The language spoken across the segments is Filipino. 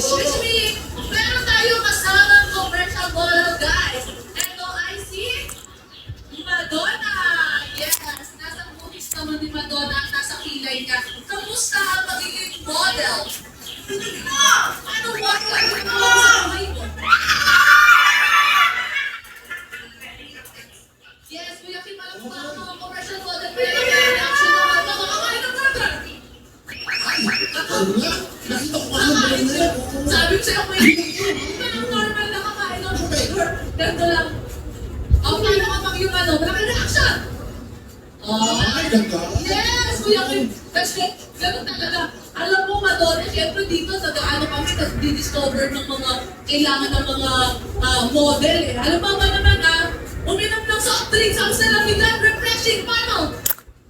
Excuse me, meron tayo kasamang commercial model, guys. Ito ay si Madonna. Yes, nasa movies naman ni Madonna ang nasa kilay niya. Kamusta ang magiging model? Ano model ang ginawa sa buhay mo? Yes, Kuya Kim, alam mo ba ang mga commercial model? Pero yung reaction ng mga makakain ng burger. Ano nga? Nakita ko ano ba yun na? Sabi ko sa'yo, Kuya Kim, parang normal na kakain ng burger. Ganito lang. Ang paano kapag yung ano, malaking reaction? Ay, ganda. Yes, Kuya Kim. Kasi, ganun talaga. Alam mo, Madonna, syempre dito sa gaano kami nag-discover ng mga kailangan ng mga model eh. Alam mo ba naman uminom ng soft drinks ang salamigan, refreshing, paano?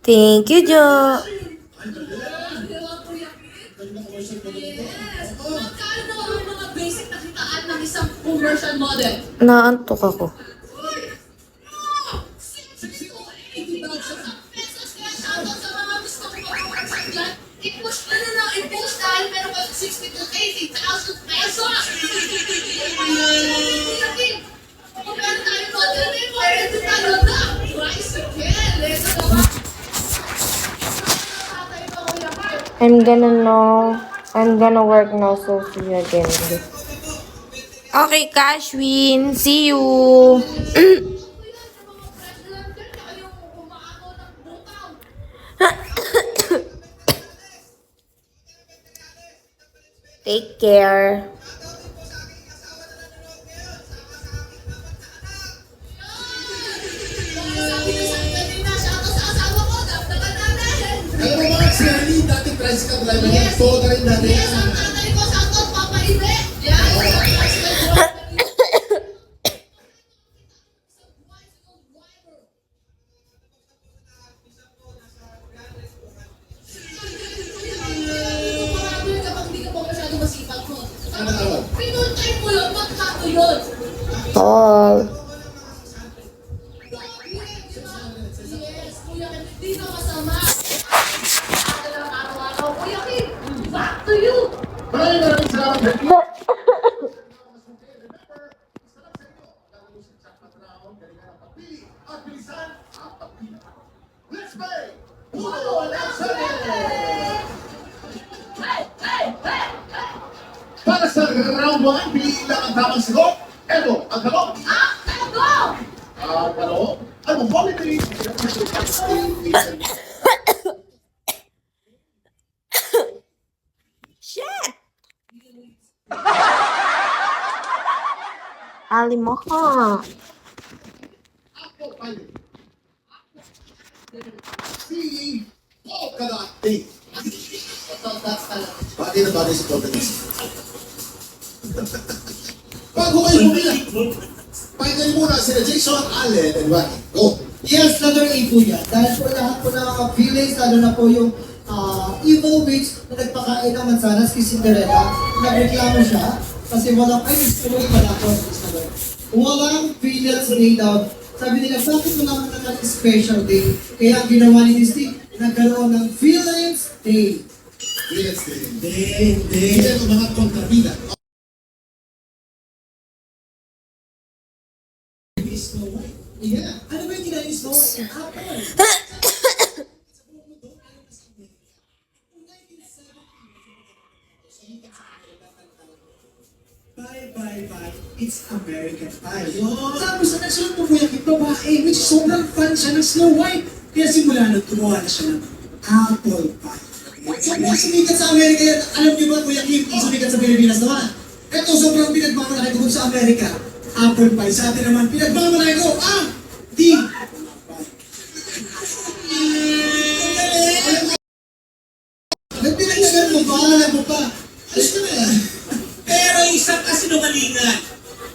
Thank you, Jo. Di ba, Kuya Kim? Ganda commercial pa rin ito. Yes. Magkano ang mga basic na kitaan ng isang commercial model? Naantok ako. Uy! No! 60,000 pesos kaya shoutout sa mga gusto ko mag-commercial dyan. I-push na na lang, i-push dahil meron ka 60,000 to 80,000 pesos! Kuya Kim, kung meron tayo model na yun, pwede tayo na! Tricycle! Ito na ba? I'm gonna work now, so see you again. Okay, Kashwin. See you. Take care. Sabi ko sa kanina, shoutout sa asawa ko, dagdagan natin! Alam mo mga si Ali, dating tricycle driver yan. Todo rin dati. Yes, ang tatay ko, shoutout, Papa Ibe! Yan, isang tricycle driver. Marami kapag hindi ka pa masyado masipag mo. Ano tawag? Pinuntain mo yun, magkato yun. Tall. Yes, Kuya Kim, hindi na masama. Araw-araw, Kuya Kim, back to you. Maraming salamat. Let's play! Puno ang sabi! Para sa round 1, piliin lang ang tamang sagot. Eto, ang talong. Go! Ang talong. Ano, quality? Shit! Ali mo ha. Apple pie. Si polka dot day. That's talaga. Bagay na bagay sa polka dot. Bago kayo bumili, pakinggan muna sila Jason, Allen, and Rocky. Go! Yes, letter A po yan. Dahil po lahat po ng feelings, lalo na po yung evil witch na nagpakain ng mansanas kay Cinderella, nagreklamo siya kasi walang, ay, tuloy pala po. Walang feelings day daw. Sabi nila, bakit mo naman ng special day? Kaya ang ginawa ni Disney, nagkaroon ng feelings day. Yes, Hindi ang mga kontrabida. Snow White. Yeah. Ano ba yung kinain ni Snow White? Apple. Bye, bye, bye. It's American Pie. Tapos na nagsulat mo kuya kito babae, which sobrang fan siya ng Snow White. Kaya simula nung gumawa na siya ng apple pie. Sobrang sumikat sa Amerika yan. Alam niyo ba kuya Kim, ang sumikat sa Pilipinas naman? Ito sobrang pinagmamalaki ko sa Amerika. Apple pie. Sa atin naman, pinagmamalaki ko, di. Nagpinagdagan mo ba? Alam mo pa? Alis ka na yan. Pero isang kasinungalingan,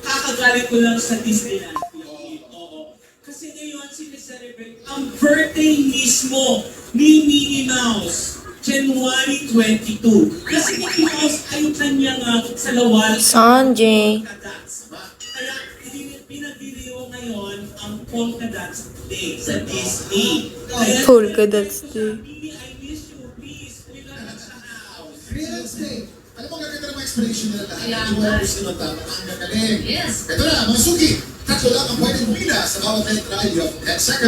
kakagaling ko lang sa Disneyland. Oo. Kasi ngayon sineselebrate ang birthday mismo ni Minnie Mouse. January 22. Kasi Minnie Mouse ay yung kanyang salawal. Sanjay. Polka-dots. Kaya pinagdiriyo ngayon ang Polka-dots Day sa Disney. Kaya Polka-dots Day. Minnie, I miss you. Please, we love you sa house. Real estate. Alam mo, gaganda ng mga explanation nila lahat. Kaya Hindi mo alam nga. kung sino ang tama. Ang gagaling. Yes. Ito na, mga suki. Tatlo lang ang pwedeng umila sa bawat letra. You have 10 seconds.